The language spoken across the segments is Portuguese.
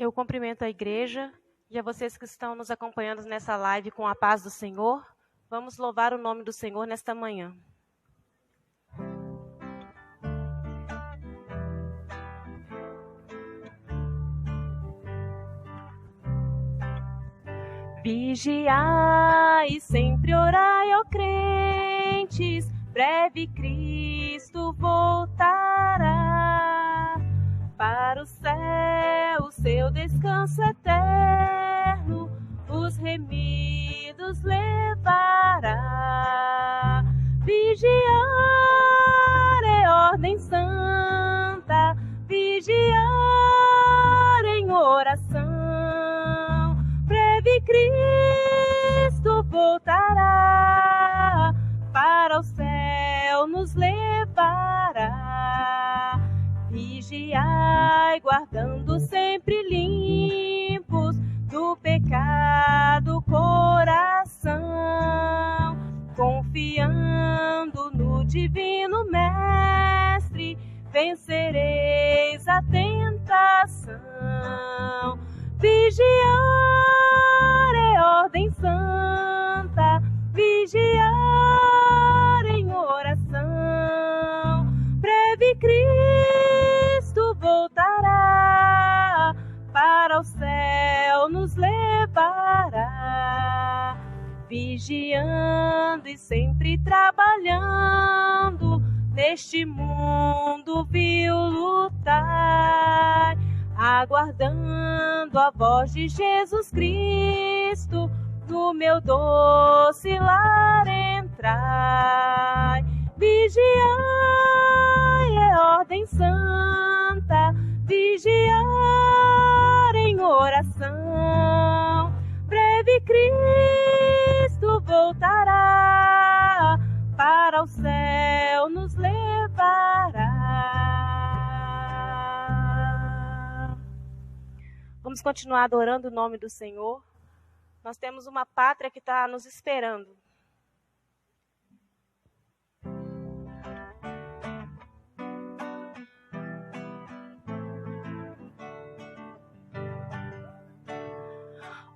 Eu cumprimento a igreja e a vocês que estão nos acompanhando nessa live com a paz do Senhor. Vamos louvar o nome do Senhor nesta manhã. Vigiai e sempre orai, ó crentes, breve Cristo voltará. Para o céu, seu descanso eterno, os remidos levará. Vigiar é ordem santa, vigiar em oração. Breve Cristo voltará, para o céu nos levará. Vigiai, guardando sempre limpos do pecado coração, confiando no divino Mestre, vencereis a tentação. Vigiar é ordem santa, vigiar em oração. Breve Cristo voltará, para o céu nos levará. Vigiando e sempre trabalhando, neste mundo vil lutar, aguardando a voz de Jesus Cristo, no meu doce lar entrai. Vigiai é ordem santa, vigiar em oração. Breve Cristo voltará, para o céu nos levará. Vamos continuar adorando o nome do Senhor. Nós temos uma pátria que está nos esperando.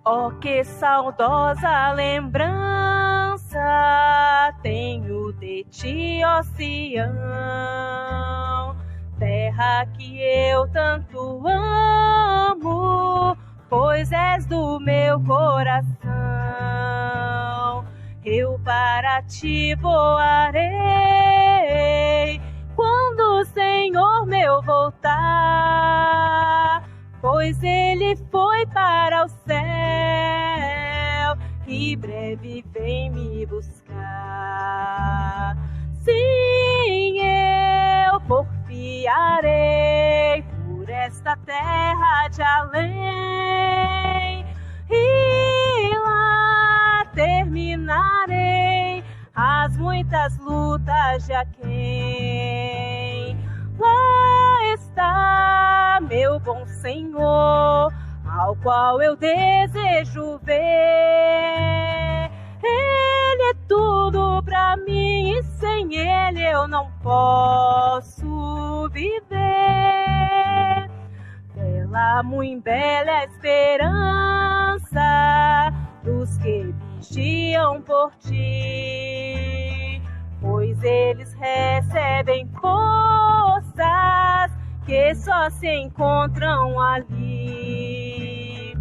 Oh, que saudosa lembrança tenho de ti, ó Sião, terra que eu tanto amo, pois és do meu coração. Eu para ti voarei quando o Senhor meu voltar, pois ele foi para o céu e breve vem me buscar. Sim, eu porfiarei por esta terra de além, e lá terminarei as muitas lutas de aquém. Lá está meu bom Senhor, ao qual eu desejo ver. Ele é tudo pra mim e sem ele eu não posso viver. Bela, muito bela esperança dos que vigiam por ti, pois eles recebem forças que só se encontram ali.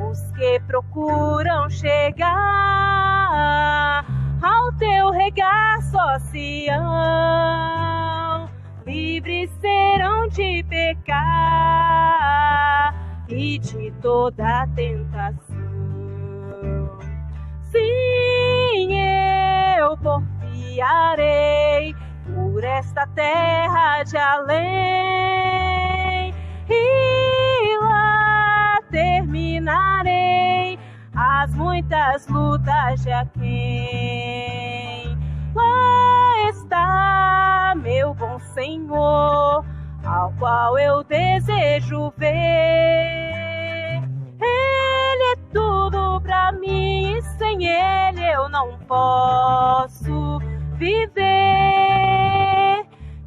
Os que procuram chegar ao teu regaço, ó Sião, livres serão de pecar e de toda tentação. Sim, eu porfiarei por esta terra de além, e lá terminarei as muitas lutas de aquém. Lá está meu bom Senhor, ao qual eu desejo ver. Ele é tudo pra mim e sem ele eu não posso viver.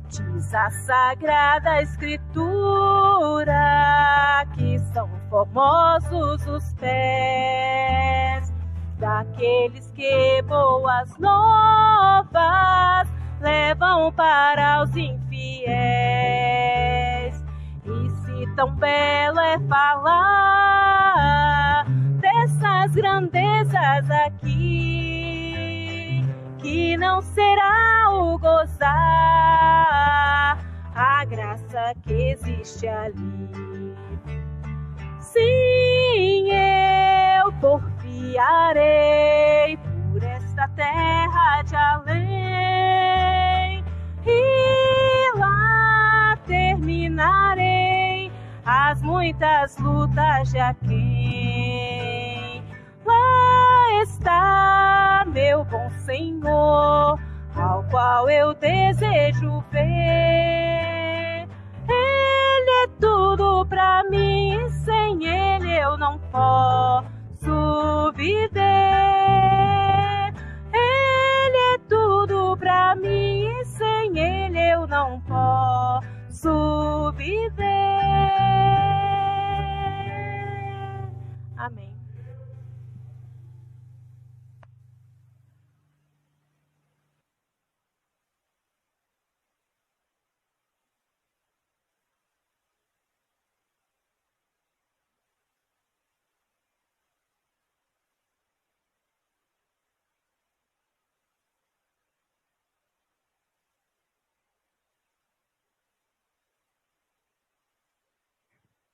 Diz a Sagrada Escritura que são formosos os pés daqueles que boas novas levam para os infiéis. E se tão belo é falar dessas grandezas aqui, que não será o gozar a graça que existe ali. Sim, eu porfiarei por esta terra de além, e lá terminarei as muitas lutas de aquém. Lá está meu bom Senhor, ao qual eu desejo ver. Ele é tudo pra mim, e sem ele eu não posso viver. Ele é tudo pra mim, e sem ele eu não posso viver. Amém.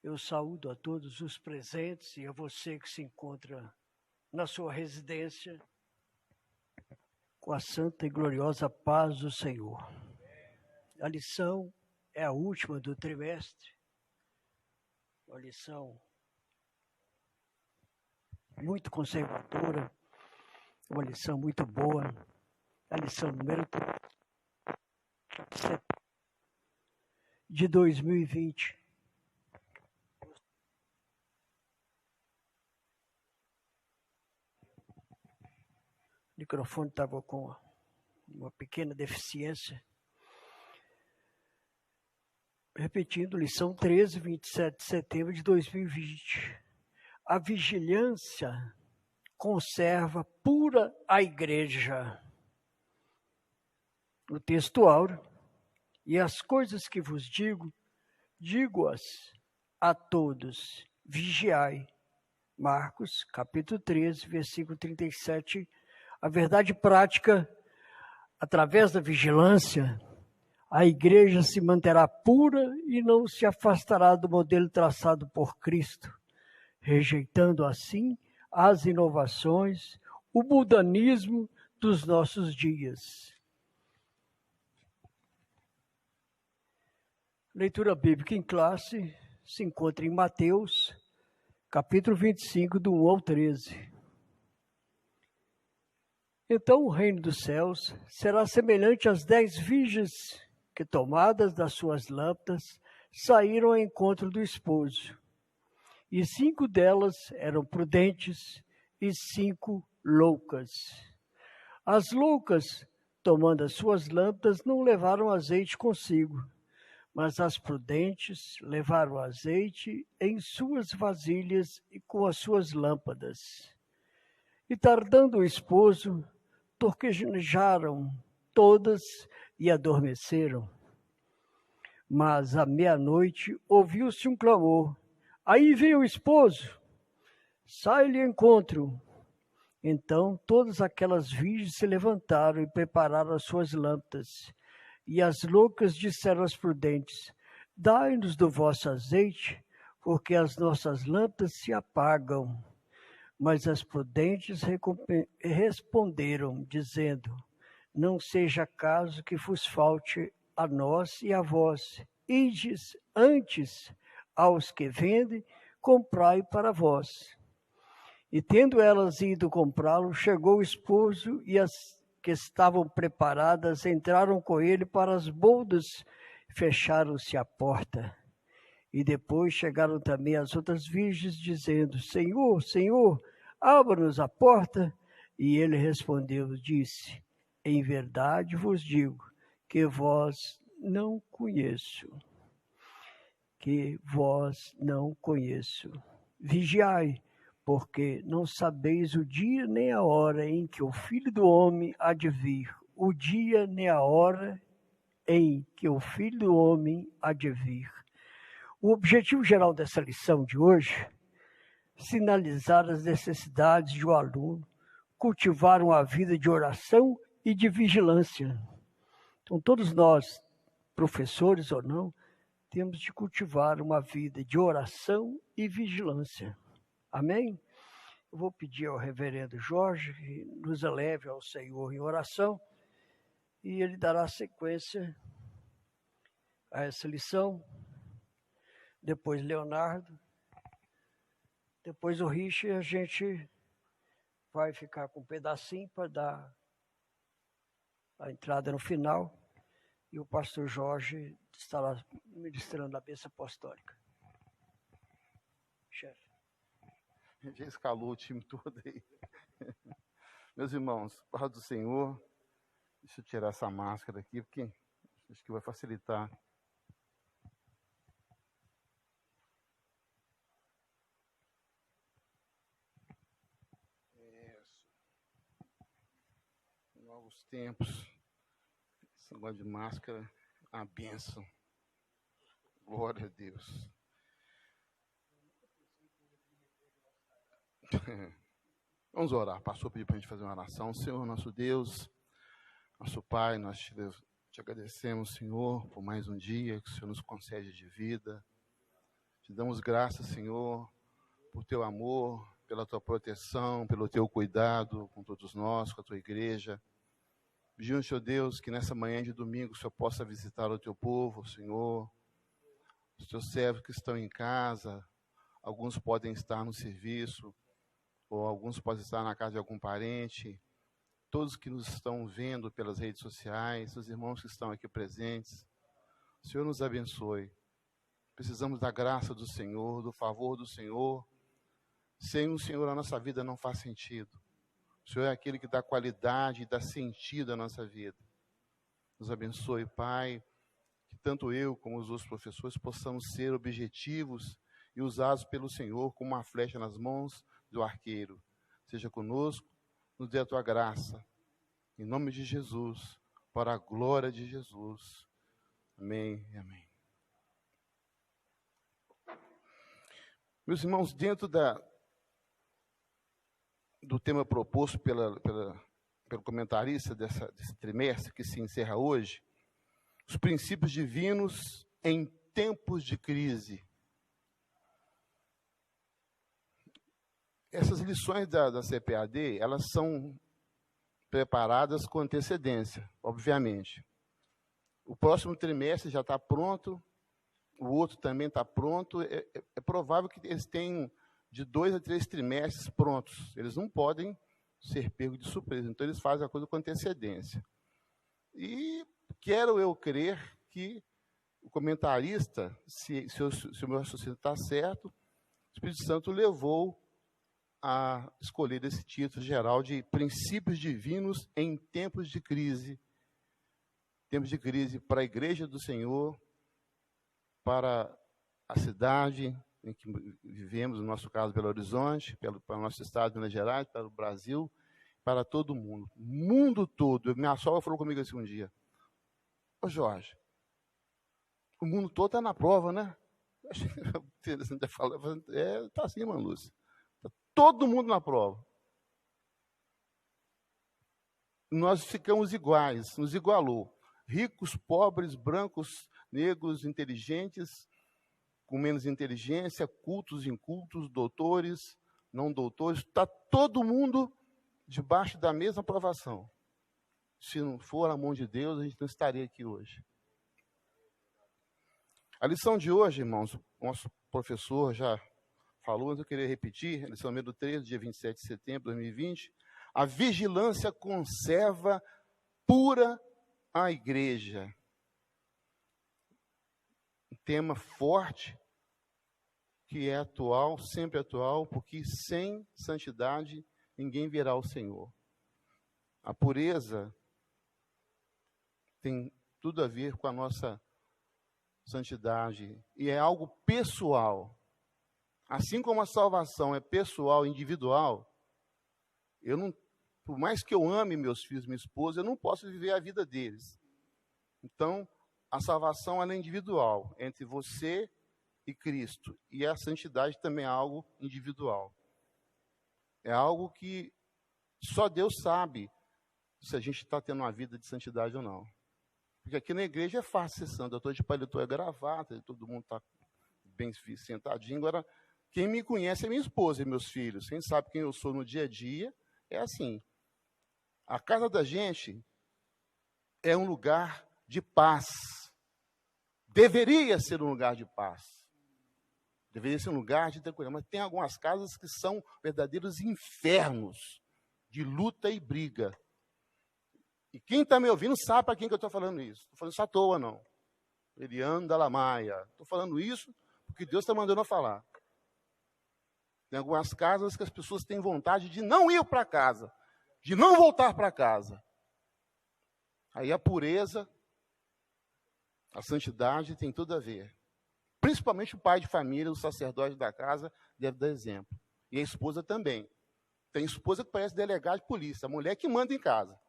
Eu saúdo a todos os presentes e a você que se encontra na sua residência com a santa e gloriosa paz do Senhor. A lição é a última do trimestre, uma lição muito conservadora, uma lição muito boa, a lição número 3 de 2020. O microfone estava com uma pequena deficiência. Repetindo, lição 13, 27 de setembro de 2020. A vigilância conserva pura a igreja. No texto áureo, e as coisas que vos digo, digo-as a todos, vigiai. Marcos, capítulo 13, versículo 37. A verdade prática, através da vigilância, a igreja se manterá pura e não se afastará do modelo traçado por Cristo, rejeitando assim as inovações, o mundanismo dos nossos dias. Leitura bíblica em classe se encontra em Mateus, capítulo 25, do 1 ao 13. Então o reino dos céus será semelhante às 10 virgens que, tomadas das suas lâmpadas, saíram ao encontro do esposo. E 5 delas eram prudentes e 5 loucas. As loucas, tomando as suas lâmpadas, não levaram azeite consigo, mas as prudentes levaram azeite em suas vasilhas e com as suas lâmpadas. E tardando o esposo, torquejaram todas e adormeceram. Mas à meia-noite ouviu-se um clamor: aí vem o esposo, sai-lhe ao encontro. Então todas aquelas virgens se levantaram e prepararam as suas lâmpadas. E as loucas disseram às prudentes: dai-nos do vosso azeite, porque as nossas lâmpadas se apagam. Mas as prudentes responderam, dizendo: não seja caso que vos falte a nós e a vós. Ides antes aos que vendem, comprai para vós. E tendo elas ido comprá-lo, chegou o esposo, e as que estavam preparadas entraram com ele para as bodas, fecharam-se a porta. E depois chegaram também as outras virgens, dizendo: Senhor, Senhor, abra-nos a porta. E ele respondeu, disse: em verdade vos digo que vós não conheço. que vós não conheço. Vigiai, porque não sabeis o dia nem a hora em que o Filho do Homem há de vir. O dia nem a hora em que o Filho do Homem há de vir. O objetivo geral dessa lição de hoje, sinalizar as necessidades de um aluno, cultivar uma vida de oração e de vigilância. Então, todos nós, professores ou não, temos de cultivar uma vida de oração e vigilância. Amém? Eu vou pedir ao reverendo Jorge que nos eleve ao Senhor em oração e ele dará sequência a essa lição. Depois Leonardo, depois o Richard, a gente vai ficar com um pedacinho para dar a entrada no final e o pastor Jorge estará ministrando a bênção apostólica. Chefe. Já escalou o time todo aí. Meus irmãos, paz do Senhor. Deixa eu tirar essa máscara aqui, porque acho que vai facilitar. Novos tempos. Esse negócio de máscara é uma bênção. Glória a Deus. Vamos orar. Pastor pediu para a gente fazer uma oração. Senhor, nosso Deus, nosso Pai, nós te agradecemos, Senhor, por mais um dia que o Senhor nos concede de vida. Te damos graças, Senhor, por teu amor, pela tua proteção, pelo teu cuidado com todos nós, com a tua igreja. Pedimos, Senhor Deus, que nessa manhã de domingo o Senhor possa visitar o teu povo, Senhor, os teus servos que estão em casa, alguns podem estar no serviço, ou alguns podem estar na casa de algum parente, todos que nos estão vendo pelas redes sociais, os irmãos que estão aqui presentes, o Senhor nos abençoe. Precisamos da graça do Senhor, do favor do Senhor. Sem o Senhor a nossa vida não faz sentido. O Senhor é aquele que dá qualidade e dá sentido à nossa vida. Nos abençoe, Pai, que tanto eu como os outros professores possamos ser objetivos e usados pelo Senhor como uma flecha nas mãos do arqueiro. Seja conosco, nos dê a tua graça. Em nome de Jesus, para a glória de Jesus. Amém e amém. Meus irmãos, dentro do tema proposto pelo comentarista desse trimestre, que se encerra hoje, os princípios divinos em tempos de crise. Essas lições da CPAD, elas são preparadas com antecedência, obviamente. O próximo trimestre já está pronto, o outro também está pronto. É provável que eles tenham de 2 a 3 trimestres prontos. Eles não podem ser pegos de surpresa, então eles fazem a coisa com antecedência. E quero eu crer que o comentarista, se o meu raciocínio está certo, o Espírito Santo levou a escolher esse título geral de Princípios Divinos em Tempos de Crise. Tempos de crise para a Igreja do Senhor, para a cidade em que vivemos, no nosso caso, Belo Horizonte, para o nosso estado de Minas Gerais, para o Brasil, para todo mundo. O mundo todo. Minha sogra falou comigo assim um dia: ô Jorge, o mundo todo está na prova, né? Está assim, mano, Lúcia. Está todo mundo na prova. Nós ficamos iguais, nos igualou. Ricos, pobres, brancos, negros, inteligentes, com menos inteligência, cultos, incultos, doutores, não doutores, está todo mundo debaixo da mesma aprovação. Se não for a mão de Deus, a gente não estaria aqui hoje. A lição de hoje, irmãos, o nosso professor já falou, mas eu queria repetir, a lição número 13, dia 27 de setembro de 2020, a vigilância conserva pura a igreja. Um tema forte, que é atual, sempre atual, porque sem santidade ninguém verá o Senhor. A pureza tem tudo a ver com a nossa santidade e é algo pessoal. Assim como a salvação é pessoal, individual, por mais que eu ame meus filhos, minha esposa, eu não posso viver a vida deles. Então, a salvação ela é individual, entre você e Cristo. E a santidade também é algo individual. É algo que só Deus sabe se a gente está tendo uma vida de santidade ou não. Porque aqui na igreja é fácil ser santo. Eu estou de paletó e gravata, todo mundo está bem sentadinho. Agora, quem me conhece é minha esposa e meus filhos. Quem sabe quem eu sou no dia a dia, é assim. A casa da gente é um lugar de paz. Deveria ser um lugar de paz. Deveria ser um lugar de tranquilidade. Mas tem algumas casas que são verdadeiros infernos de luta e briga. E quem está me ouvindo sabe para quem que eu estou falando isso. Estou falando isso à toa, não. Eliane Dalamaia. Estou falando isso porque Deus está mandando eu falar. Tem algumas casas que as pessoas têm vontade de não ir para casa, de não voltar para casa. Aí a pureza, a santidade tem tudo a ver. Principalmente o pai de família, o sacerdote da casa, deve dar exemplo. E a esposa também. Tem esposa que parece delegado de polícia, a mulher que manda em casa.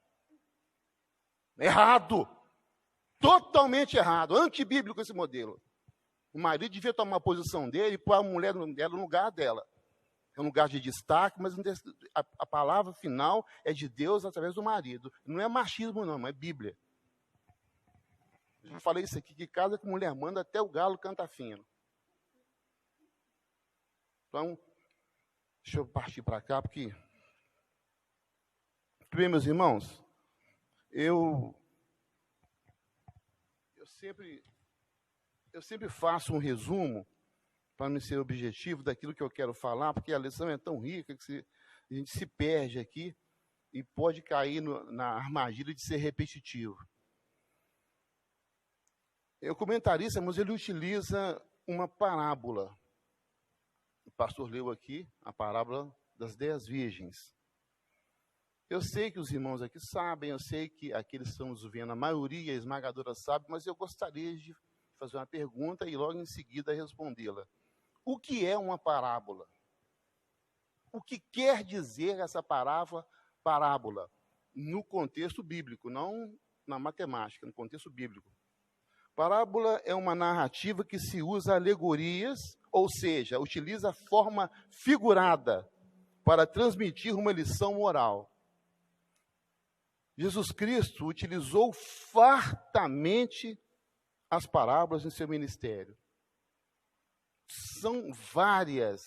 Errado! Totalmente errado, antibíblico esse modelo. O marido devia tomar a posição dele e pôr a mulher dela no lugar dela. É um lugar de destaque, mas a palavra final é de Deus através do marido. Não é machismo, não, é Bíblia. Eu já falei isso aqui, que casa que mulher manda, até o galo canta fino. Então, deixa eu partir para cá, porque... Muito bem, meus irmãos, eu sempre faço um resumo para não ser objetivo daquilo que eu quero falar, porque a lição é tão rica que a gente se perde aqui e pode cair na armadilha de ser repetitivo. O comentarista, mas ele utiliza uma parábola. O pastor leu aqui a parábola das 10 virgens. Eu sei que os irmãos aqui sabem, eu sei que aqueles que estão nos vendo, a maioria esmagadora sabe, mas eu gostaria de fazer uma pergunta e logo em seguida respondê-la. O que é uma parábola? O que quer dizer essa parábola? No contexto bíblico, não na matemática, no contexto bíblico. Parábola é uma narrativa que se usa alegorias, ou seja, utiliza a forma figurada para transmitir uma lição moral. Jesus Cristo utilizou fartamente as parábolas em seu ministério. São várias.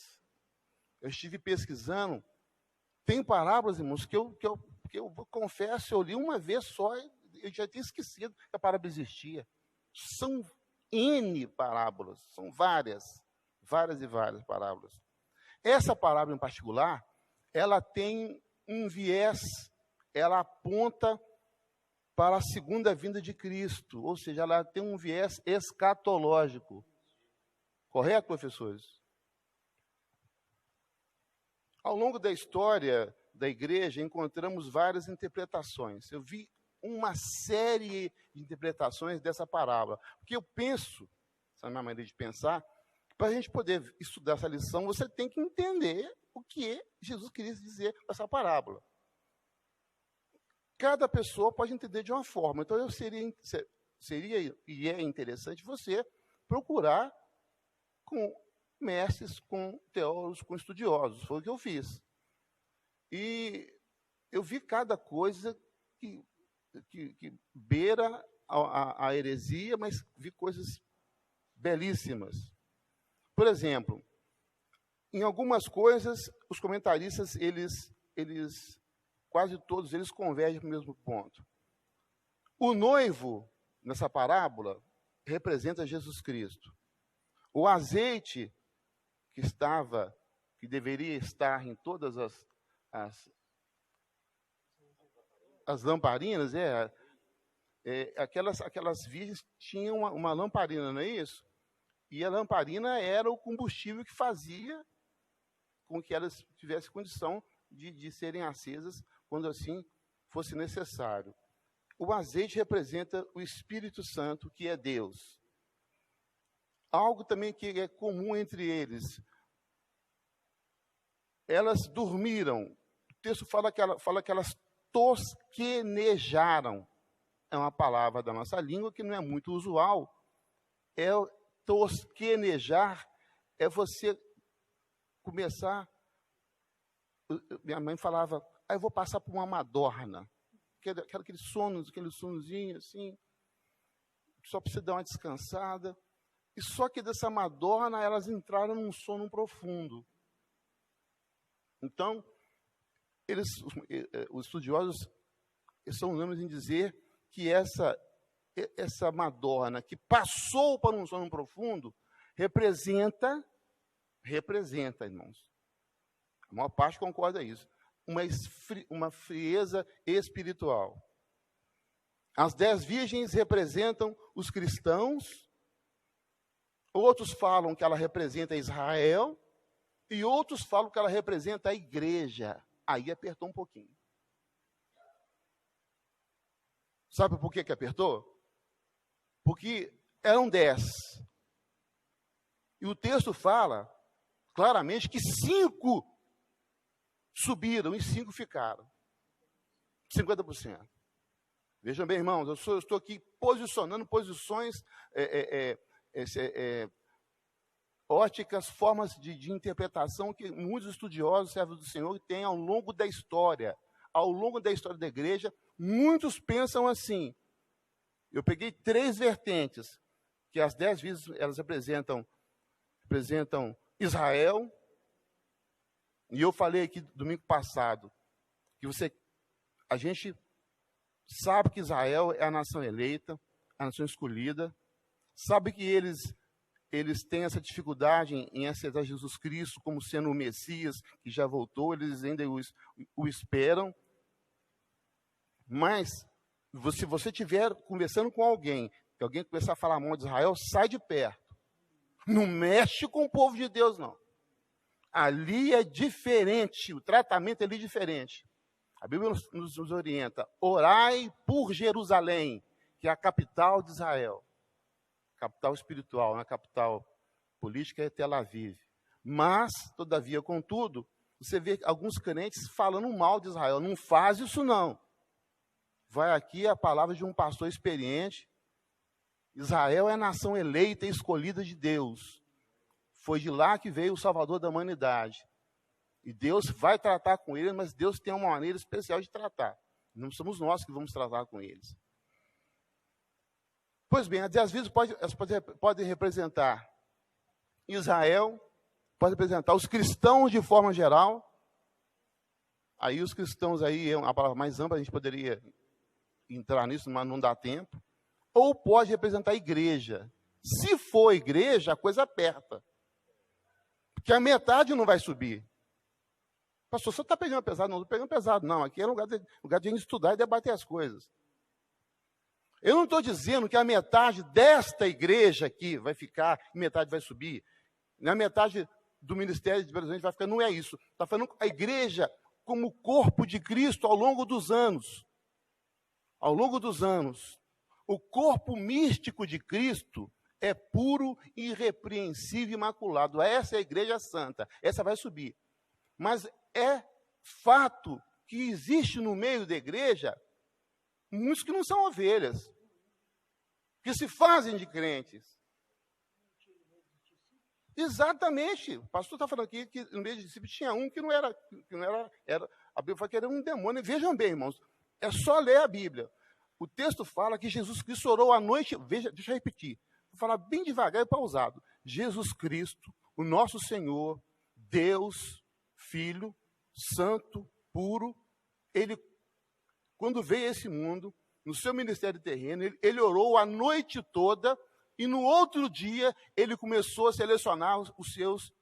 Eu estive pesquisando. Tem parábolas, irmãos, que eu confesso, eu li uma vez só e eu já tinha esquecido que a parábola existia. São N parábolas, são várias e várias parábolas. Essa parábola em particular, ela tem um viés, ela aponta para a segunda vinda de Cristo, ou seja, ela tem um viés escatológico. Correto, professores? Ao longo da história da igreja, encontramos várias interpretações. Eu vi uma série de interpretações dessa parábola. Porque eu penso, essa é a minha maneira de pensar, para a gente poder estudar essa lição, você tem que entender o que Jesus queria dizer com essa parábola. Cada pessoa pode entender de uma forma. Então, seria e é interessante você procurar com mestres, com teólogos, com estudiosos. Foi o que eu fiz. E eu vi cada coisa que beira a heresia, mas vi coisas belíssimas. Por exemplo, em algumas coisas, os comentaristas, eles quase todos eles convergem para o mesmo ponto. O noivo, nessa parábola, representa Jesus Cristo. O azeite que deveria estar em todas as lamparinas, aquelas virgens tinham uma lamparina, não é isso? E a lamparina era o combustível que fazia com que elas tivessem condição de serem acesas quando assim fosse necessário. O azeite representa o Espírito Santo, que é Deus. algo também que é comum entre eles. Elas dormiram. O texto fala que elas tosquenejaram. É uma palavra da nossa língua que não é muito usual. Tosquenejar é você começar... Minha mãe falava, eu vou passar por uma madorna. Aquele sonozinho assim, só para você dar uma descansada. E só que dessa madorna elas entraram num sono profundo. Então, os estudiosos são unânimes em dizer que essa madorna que passou para um sono profundo representa, irmãos, a maior parte concorda isso, uma frieza espiritual. As 10 virgens representam os cristãos, outros falam que ela representa Israel, e outros falam que ela representa a igreja. Aí apertou um pouquinho. Sabe por que apertou? Porque eram 10. E o texto fala claramente que 5 subiram e 5 ficaram. 50%. Vejam bem, irmãos, eu estou aqui posicionando posições, óticas, formas de interpretação que muitos estudiosos, servos do Senhor, têm ao longo da história. Ao longo da história da igreja, muitos pensam assim. Eu peguei 3 vertentes, que as 10 virgens, elas representam Israel. E eu falei aqui domingo passado, que a gente sabe que Israel é a nação eleita, a nação escolhida, sabe que eles têm essa dificuldade em aceitar Jesus Cristo como sendo o Messias, que já voltou, eles ainda o esperam. Mas, se você estiver conversando com alguém, que alguém começar a falar mal de Israel, sai de perto. Não mexe com o povo de Deus, não. Ali é diferente, o tratamento ali é diferente. A Bíblia nos orienta, orai por Jerusalém, que é a capital de Israel. Capital espiritual, na capital política é Tel Aviv. Mas, todavia, contudo, você vê alguns crentes falando mal de Israel. Não faz isso, não. Vai aqui a palavra de um pastor experiente. Israel é a nação eleita e escolhida de Deus. Foi de lá que veio o Salvador da humanidade. E Deus vai tratar com eles, mas Deus tem uma maneira especial de tratar. Não somos nós que vamos tratar com eles. Pois bem, às vezes pode representar Israel, pode representar os cristãos de forma geral. Aí os cristãos aí é uma palavra mais ampla, a gente poderia entrar nisso, mas não dá tempo. Ou pode representar a igreja. Se for igreja, a coisa aperta. Porque a metade não vai subir. Pastor, você está pegando pesado? Não estou pegando pesado, não. Aqui é lugar de a gente estudar e debater as coisas. Eu não estou dizendo que a metade desta igreja aqui vai ficar e metade vai subir. Na metade do ministério de presidente vai ficar, não é isso. Está falando a igreja como corpo de Cristo ao longo dos anos. Ao longo dos anos. O corpo místico de Cristo é puro, irrepreensível e imaculado. Essa é a igreja santa. Essa vai subir. Mas é fato que existe no meio da igreja muitos que não são ovelhas, que se fazem de crentes. Exatamente. O pastor está falando aqui que no meio de discípulos tinha um que não era a Bíblia fala que era um demônio. Vejam bem, irmãos, é só ler a Bíblia. O texto fala que Jesus Cristo orou à noite, deixa eu repetir, vou falar bem devagar e pausado. Jesus Cristo, o nosso Senhor, Deus, Filho, Santo, puro, ele, quando veio a esse mundo, no seu ministério terreno, ele orou a noite toda e no outro dia ele começou a selecionar os seus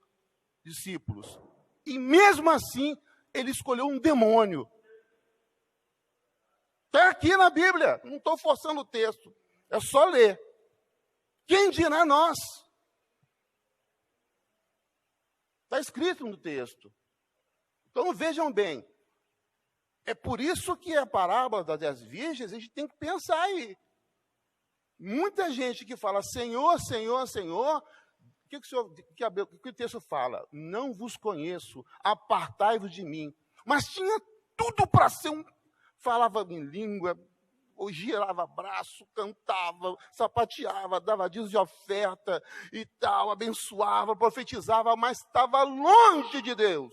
discípulos. E mesmo assim, ele escolheu um demônio. Está aqui na Bíblia, não estou forçando o texto, é só ler. Quem dirá nós? Está escrito no texto. Então vejam bem, é por isso que a parábola das 10 virgens, a gente tem que pensar aí. Muita gente que fala Senhor, Senhor, Senhor, o que o texto fala? Não vos conheço, apartai-vos de mim. Mas tinha tudo para ser falava em língua, ou girava braço, cantava, sapateava, dava dízimo de oferta e tal, abençoava, profetizava, mas estava longe de Deus.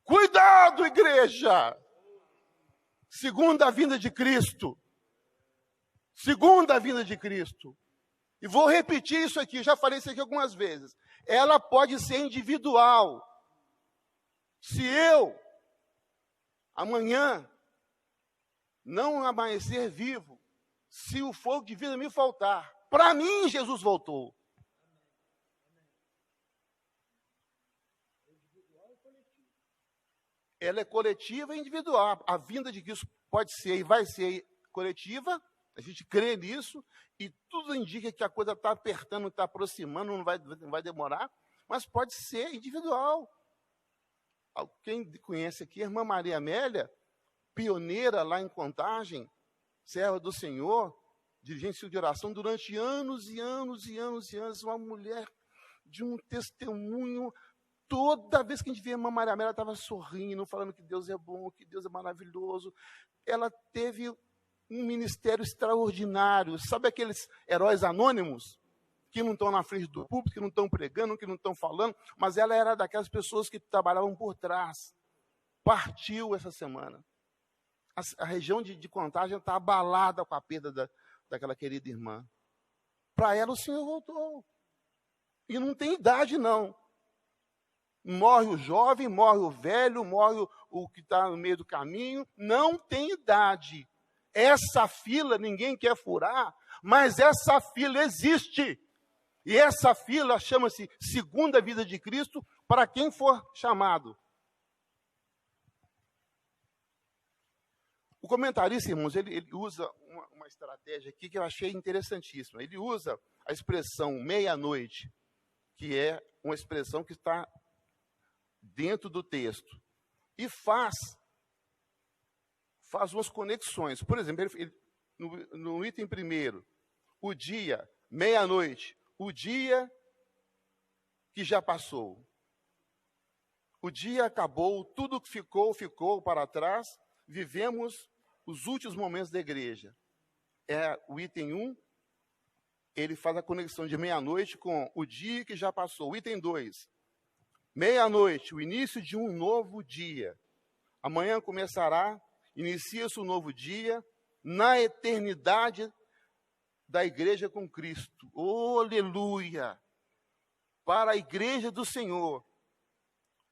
Cuidado, igreja! Segunda vinda de Cristo. Segunda vinda de Cristo. E vou repetir isso aqui, já falei isso aqui algumas vezes. Ela pode ser individual. Se eu, amanhã, não amanhecer vivo, se o fogo de vida me faltar, para mim Jesus voltou. Ela é coletiva e individual. A vinda de Cristo pode ser e vai ser coletiva, a gente crê nisso, e tudo indica que a coisa está apertando, está aproximando, não vai demorar, mas pode ser individual. Quem conhece aqui, a irmã Maria Amélia, pioneira lá em Contagem, serva do Senhor, dirigente de oração durante anos e anos e anos e anos, uma mulher de um testemunho. Toda vez que a gente via a irmã Maria Amélia, ela estava sorrindo, falando que Deus é bom, que Deus é maravilhoso. Ela teve um ministério extraordinário. Sabe aqueles heróis anônimos? Que não estão na frente do púlpito, que não estão pregando, que não estão falando, mas ela era daquelas pessoas que trabalhavam por trás. Partiu essa semana. A região de Contagem está abalada com a perda daquela querida irmã. Para ela o Senhor voltou. E não tem idade, não. Morre o jovem, morre o velho, morre o que está no meio do caminho. Não tem idade. Essa fila ninguém quer furar, mas essa fila existe. E essa fila chama-se Segunda Vida de Cristo para quem for chamado. O comentarista, irmãos, ele usa uma estratégia aqui que eu achei interessantíssima. Ele usa a expressão meia-noite, que é uma expressão que está dentro do texto, e faz umas conexões. Por exemplo, no item primeiro, o dia, meia-noite, o dia que já passou. O dia acabou, tudo que ficou para trás, vivemos os últimos momentos da igreja. É o item 1, ele faz a conexão de meia-noite com o dia que já passou. O item 2, meia-noite, o início de um novo dia. Amanhã inicia-se um novo dia na eternidade da igreja com Cristo. Oh, aleluia! Para a igreja do Senhor,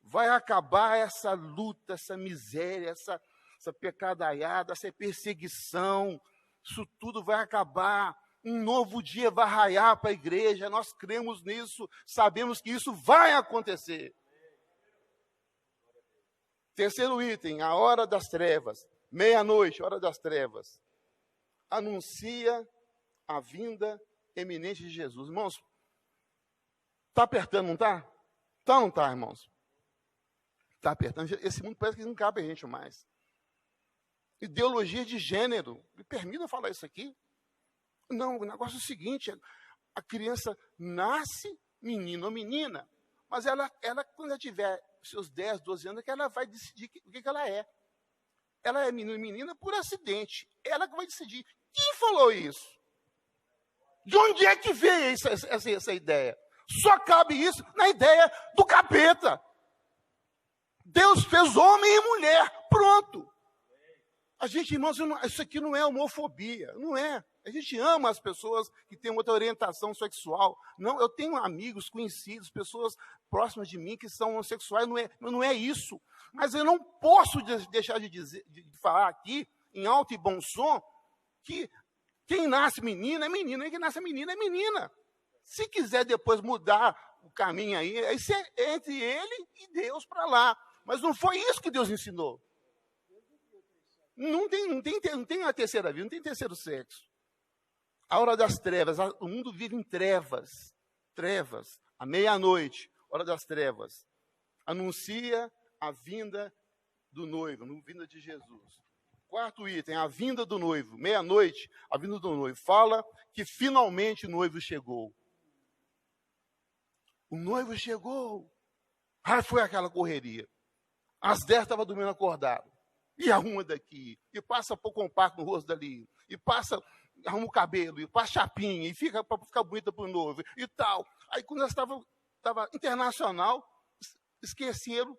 vai acabar essa luta, essa miséria, essa pecadaiada, essa perseguição. Isso tudo vai acabar. Um novo dia vai raiar para a igreja. Nós cremos nisso, sabemos que isso vai acontecer. Terceiro item, a hora das trevas. Meia-noite, hora das trevas. Anuncia a vinda eminente de Jesus. Irmãos, está apertando, não está? Está ou não está, irmãos? Está apertando. Esse mundo parece que não cabe a gente mais. Ideologia de gênero. Me permitam falar isso aqui? Não, o negócio é o seguinte, a criança nasce menino ou menina, mas ela quando ela tiver seus 10, 12 anos, é que ela vai decidir o que ela é. Ela é menino e menina por acidente. Ela que vai decidir. Quem falou isso? De onde é que veio essa ideia? Só cabe isso na ideia do capeta. Deus fez homem e mulher, pronto. A gente, irmãos, isso aqui não é homofobia, não é. A gente ama as pessoas que têm outra orientação sexual. Não, eu tenho amigos, conhecidos, pessoas próximas de mim que são homossexuais, não é isso. Mas eu não posso deixar de falar aqui, em alto e bom som, que quem nasce menina é menina, e quem nasce menina é menina. Se quiser depois mudar o caminho aí, isso é entre ele e Deus para lá. Mas não foi isso que Deus ensinou. Não tem a terceira vida, não tem terceiro sexo. A hora das trevas, o mundo vive em trevas. Trevas, à meia-noite, hora das trevas. Anuncia a vinda do noivo, a vinda de Jesus. quarto item, a vinda do noivo. Meia-noite, a vinda do noivo. Fala que finalmente o noivo chegou. O noivo chegou. Foi aquela correria. Às 10 estava dormindo acordado. E arruma daqui. E passa pôr compacto no rosto dali. E passa, arruma o cabelo. E passa chapinha. E fica para ficar bonita para o noivo. E tal. Aí quando nós estava internacional, esqueceram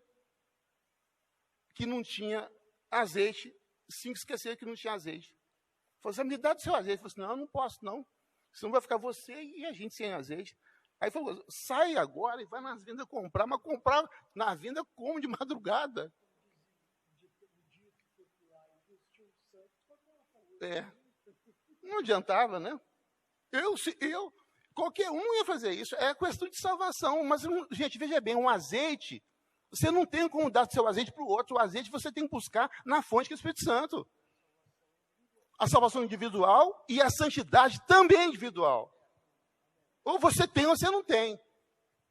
que não tinha azeite. 5 esqueceram que não tinha azeite. Falei assim, me dá do seu azeite. Eu falei assim, não, eu não posso não. Senão vai ficar você e a gente sem azeite. Aí falou, sai agora e vai nas vendas comprar, mas comprar na venda como de madrugada. Não adiantava, né? Qualquer um ia fazer isso. É questão de salvação. Mas, gente, veja bem, um azeite, você não tem como dar seu azeite para o outro. O azeite você tem que buscar na fonte que é o Espírito Santo. A salvação individual e a santidade também é individual. Ou você tem ou você não tem.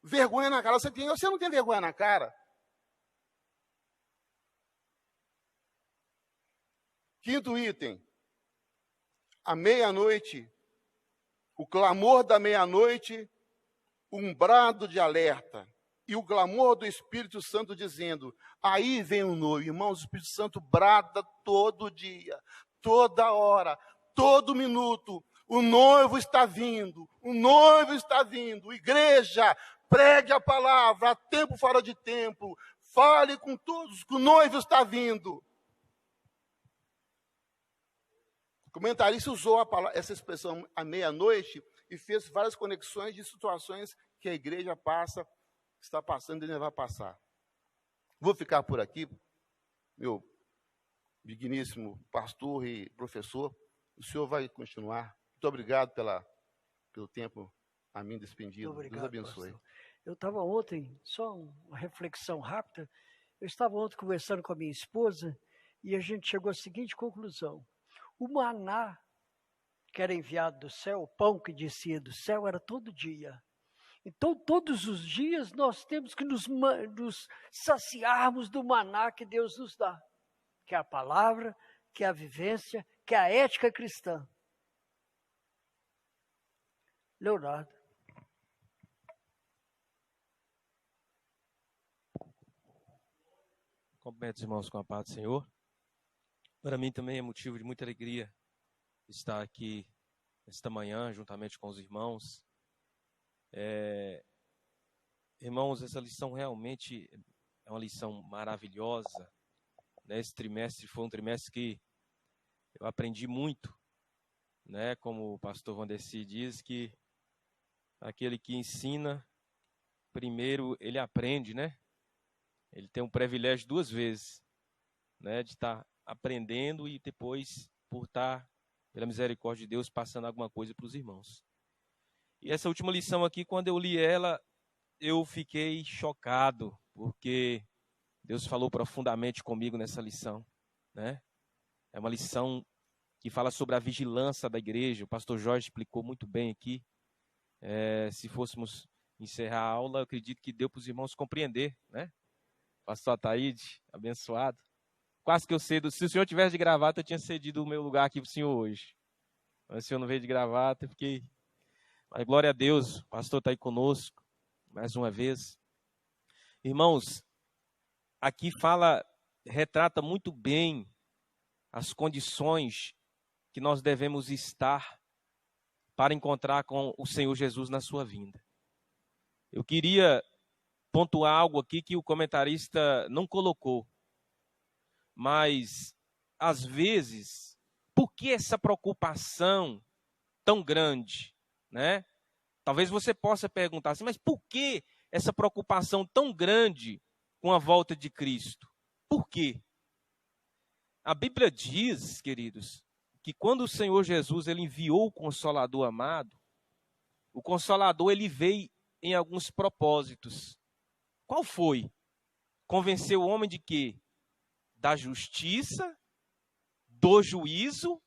Vergonha na cara, você tem ou você não tem vergonha na cara. Quinto item. À meia-noite, o clamor da meia-noite, um brado de alerta. E o clamor do Espírito Santo dizendo, aí vem o noivo. Irmãos, o Espírito Santo brada todo dia, toda hora, todo minuto. O noivo está vindo, o noivo está vindo. Igreja, pregue a palavra, a tempo fora de tempo. Fale com todos que o noivo está vindo. O comentarista usou essa expressão à meia-noite e fez várias conexões de situações que a igreja está passando e ainda vai passar. Vou ficar por aqui, meu digníssimo pastor e professor. O senhor vai continuar. Muito obrigado pelo tempo a mim despendido. Obrigado, Deus abençoe. pastor. Eu estava ontem, só uma reflexão rápida, eu estava ontem conversando com a minha esposa e a gente chegou à seguinte conclusão. O maná que era enviado do céu, o pão que descia do céu, era todo dia. Então, todos os dias, nós temos que nos saciarmos do maná que Deus nos dá, que é a palavra, que é a vivência, que é a ética cristã. Leonardo. Cumprimento os irmãos com a paz do Senhor. Para mim também é motivo de muita alegria estar aqui esta manhã, juntamente com os irmãos. Irmãos, essa lição realmente é uma lição maravilhosa. Esse trimestre foi um trimestre que eu aprendi muito, né? Como o pastor Vandeci diz, que aquele que ensina, primeiro ele aprende, né? Ele tem um privilégio 2 vezes, né? De estar aprendendo e depois, por estar, pela misericórdia de Deus, passando alguma coisa para os irmãos. E essa última lição aqui, quando eu li ela, eu fiquei chocado, porque Deus falou profundamente comigo nessa lição, né? É uma lição que fala sobre a vigilância da igreja. O pastor Jorge explicou muito bem aqui. Se fôssemos encerrar a aula, eu acredito que deu para os irmãos compreender, né? Pastor Ataíde, abençoado. Quase que eu cedo. Se o senhor tivesse de gravata, eu tinha cedido o meu lugar aqui para o senhor hoje. Mas o senhor não veio de gravata, eu fiquei... Mas glória a Deus, o pastor está aí conosco, mais uma vez. Irmãos, aqui retrata muito bem as condições que nós devemos estar para encontrar com o Senhor Jesus na sua vinda. Eu queria pontuar algo aqui que o comentarista não colocou. Mas, às vezes, por que essa preocupação tão grande, né? Talvez você possa perguntar assim, mas por que essa preocupação tão grande com a volta de Cristo? Por quê? A Bíblia diz, queridos, que quando o Senhor Jesus ele enviou o Consolador amado, o Consolador ele veio em alguns propósitos. Qual foi? Convencer o homem de quê? Da justiça, do juízo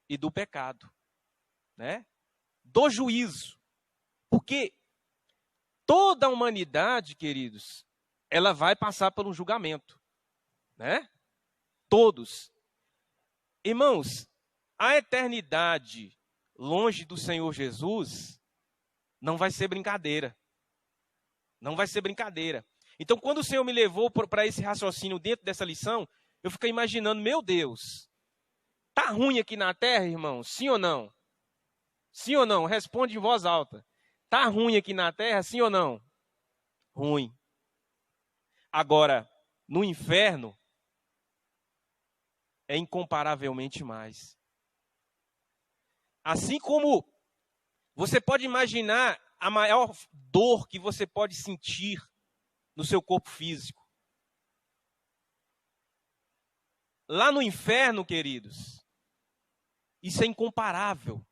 e do pecado, né? Do juízo. Porque toda a humanidade, queridos, ela vai passar por um julgamento, né? Todos. Irmãos, a eternidade longe do Senhor Jesus não vai ser brincadeira. Não vai ser brincadeira. Então, quando o Senhor me levou para esse raciocínio dentro dessa lição, eu fiquei imaginando, meu Deus, tá ruim aqui na terra, irmão? Sim ou não? Sim ou não? Responde em voz alta. Tá ruim aqui na terra, sim ou não? Ruim. Agora, no inferno, é incomparavelmente mais. Assim como você pode imaginar a maior dor que você pode sentir no seu corpo físico. Lá no inferno, queridos, isso é incomparável.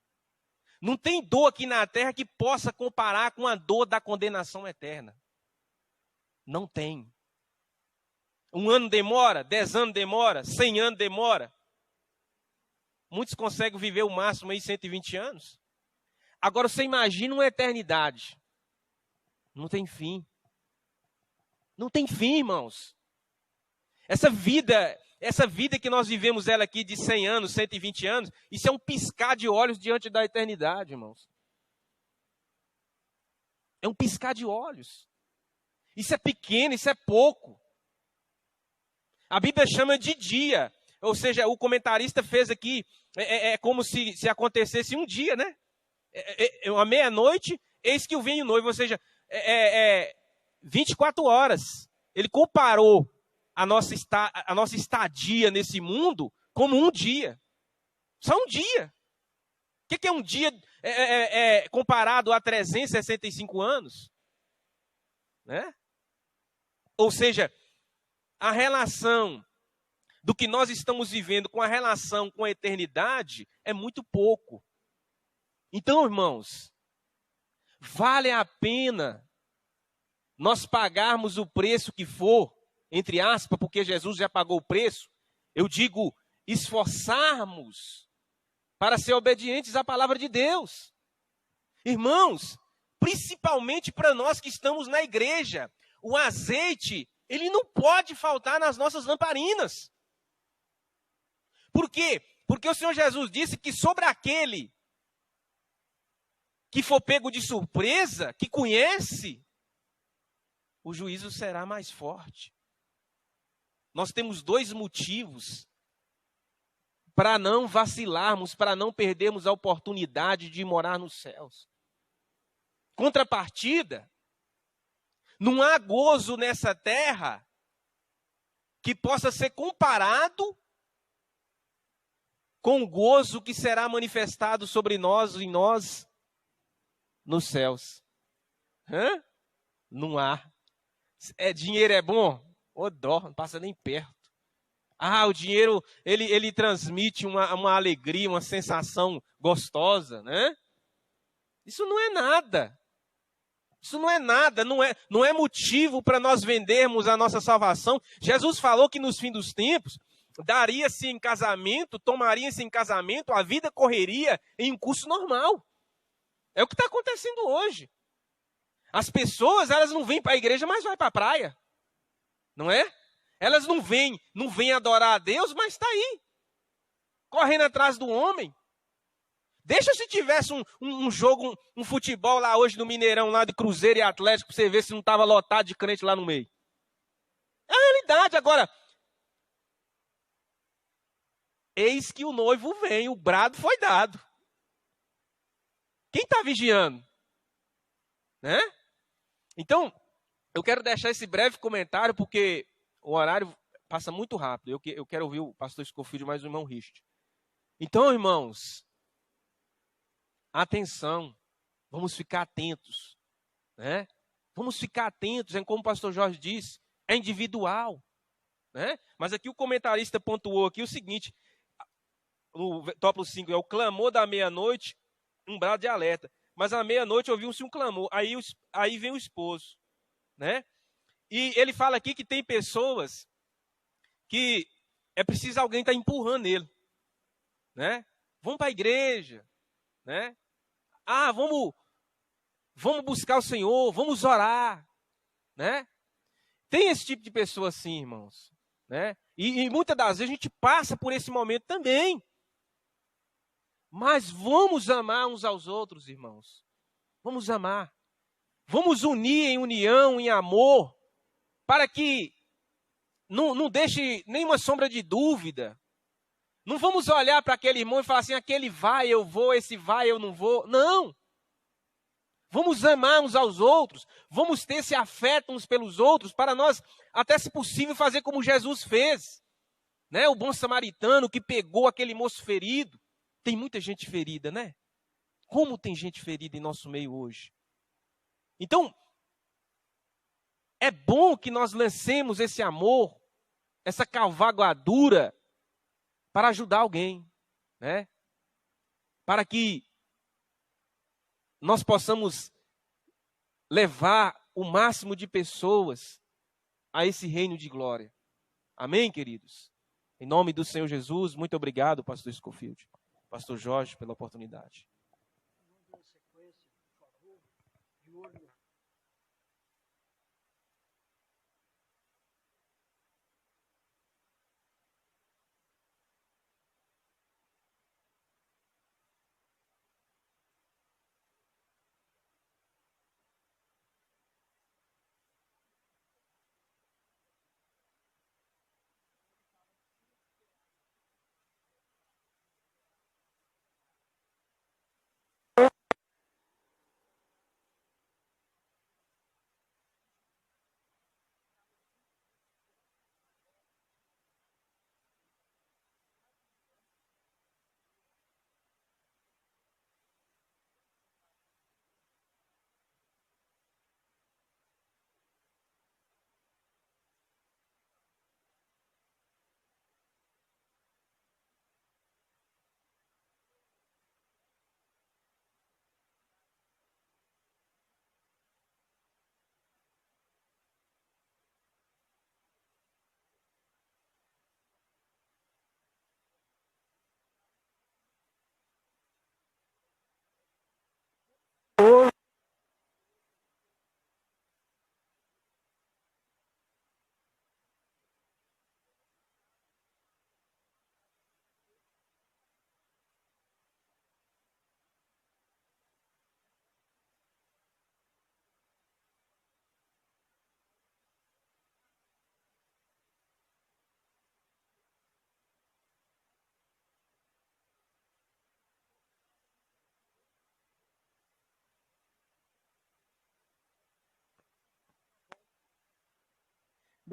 Não tem dor aqui na terra que possa comparar com a dor da condenação eterna. Não tem. 1 ano demora, 10 anos demora, 100 anos demora. Muitos conseguem viver o máximo aí 120 anos. Agora você imagina uma eternidade. Não tem fim. Não tem fim, irmãos. Essa vida que nós vivemos ela aqui de 100 anos, 120 anos, isso é um piscar de olhos diante da eternidade, irmãos. É um piscar de olhos. Isso é pequeno, isso é pouco. A Bíblia chama de dia. Ou seja, o comentarista fez aqui, é como se acontecesse um dia, né? À meia-noite, eis que o vinho noivo, ou seja, 24 horas. Ele comparou a nossa estadia nesse mundo como um dia. Só um dia. O que é um dia comparado a 365 anos? Né? Ou seja, a relação do que nós estamos vivendo com a relação com a eternidade é muito pouco. Então, irmãos, vale a pena nós pagarmos o preço que for, entre aspas, porque Jesus já pagou o preço. Eu digo, esforçarmos para ser obedientes à palavra de Deus. Irmãos, principalmente para nós que estamos na igreja, o azeite, ele não pode faltar nas nossas lamparinas. Por quê? Porque o Senhor Jesus disse que sobre aquele que for pego de surpresa, que conhece, o juízo será mais forte. Nós temos 2 motivos para não vacilarmos, para não perdermos a oportunidade de morar nos céus. Contrapartida, não há gozo nessa terra que possa ser comparado com o gozo que será manifestado sobre nós, em nós, nos céus. Não há. Dinheiro é bom? Ô dó, não passa nem perto. O dinheiro, ele transmite uma alegria, uma sensação gostosa, né? Isso não é nada. Isso não é nada, não é motivo para nós vendermos a nossa salvação. Jesus falou que nos fins dos tempos, daria-se em casamento, tomaria-se em casamento, a vida correria em um curso normal. É o que está acontecendo hoje. As pessoas, elas não vêm para a igreja, mas vão para a praia. Não é? Elas não vêm adorar a Deus, mas está aí. Correndo atrás do homem. Deixa se tivesse um jogo, um futebol lá hoje no Mineirão, lá de Cruzeiro e Atlético, para você ver se não estava lotado de crente lá no meio. É a realidade. Agora, eis que o noivo vem, o brado foi dado. Quem está vigiando? Né? Então, eu quero deixar esse breve comentário, porque o horário passa muito rápido. Eu quero ouvir o pastor Scofield mais o irmão Rist. Então, irmãos, atenção, vamos ficar atentos. Né? Vamos ficar atentos, como o pastor Jorge disse, é individual. Né? Mas aqui o comentarista pontuou aqui o seguinte, no tópico 5, é o clamor da meia-noite, um brado de alerta. Mas à meia-noite ouviu-se um clamor, aí vem o esposo. Né? E ele fala aqui que tem pessoas que é preciso alguém estar empurrando ele. Né? Vamos para a igreja. Né? Vamos buscar o Senhor, vamos orar. Né? Tem esse tipo de pessoa assim, irmãos. Né? E muitas das vezes a gente passa por esse momento também. Mas vamos amar uns aos outros, irmãos. Vamos amar. Vamos unir em união, em amor, para que não deixe nenhuma sombra de dúvida. Não vamos olhar para aquele irmão e falar assim, aquele vai, eu vou, esse vai, eu não vou. Não. Vamos amar uns aos outros. Vamos ter esse afeto uns pelos outros, para nós, até se possível, fazer como Jesus fez. Né? O bom samaritano que pegou aquele moço ferido. Tem muita gente ferida, né? Como tem gente ferida em nosso meio hoje? Então, é bom que nós lancemos esse amor, essa cavalgadura, para ajudar alguém, né? Para que nós possamos levar o máximo de pessoas a esse reino de glória. Amém, queridos? Em nome do Senhor Jesus, muito obrigado, pastor Scofield, pastor Jorge, pela oportunidade.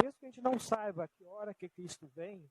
Mesmo que a gente não saiba a que hora que Cristo vem,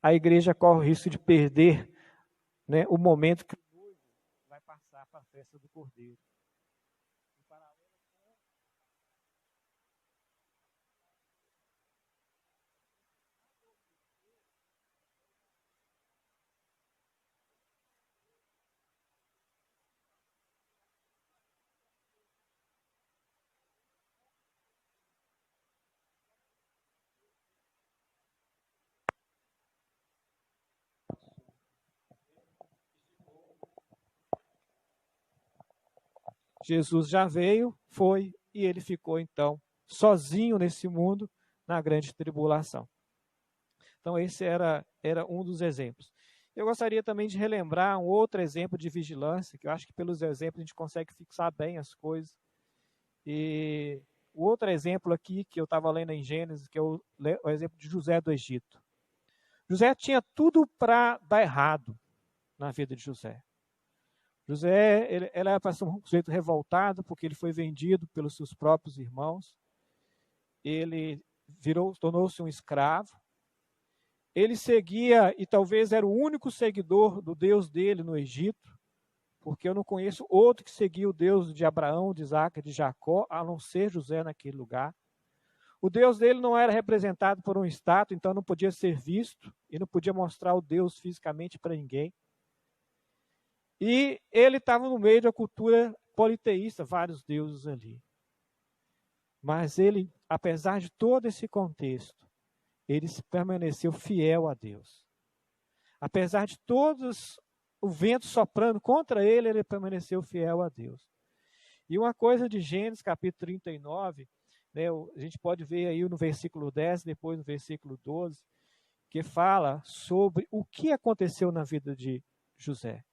a igreja corre o risco de perder, né, o momento que o noivo vai passar para a festa do Cordeiro. Jesus já veio, foi, e ele ficou, então, sozinho nesse mundo, na grande tribulação. Então, esse era um dos exemplos. Eu gostaria também de relembrar um outro exemplo de vigilância, que eu acho que pelos exemplos a gente consegue fixar bem as coisas. E o outro exemplo aqui, que eu estava lendo em Gênesis, que é o exemplo de José do Egito. José tinha tudo para dar errado na vida de José. José, ele era para ser um sujeito revoltado, porque ele foi vendido pelos seus próprios irmãos. Ele tornou-se um escravo. Ele seguia, e talvez era o único seguidor do Deus dele no Egito, porque eu não conheço outro que seguia o Deus de Abraão, de Isaac, de Jacó, a não ser José naquele lugar. O Deus dele não era representado por uma estátua, então não podia ser visto e não podia mostrar o Deus fisicamente para ninguém. E ele estava no meio da cultura politeísta, vários deuses ali. Mas ele, apesar de todo esse contexto, ele permaneceu fiel a Deus. Apesar de todos o vento soprando contra ele, ele permaneceu fiel a Deus. E uma coisa de Gênesis, capítulo 39, né, a gente pode ver aí no versículo 10, depois no versículo 12, que fala sobre o que aconteceu na vida de José.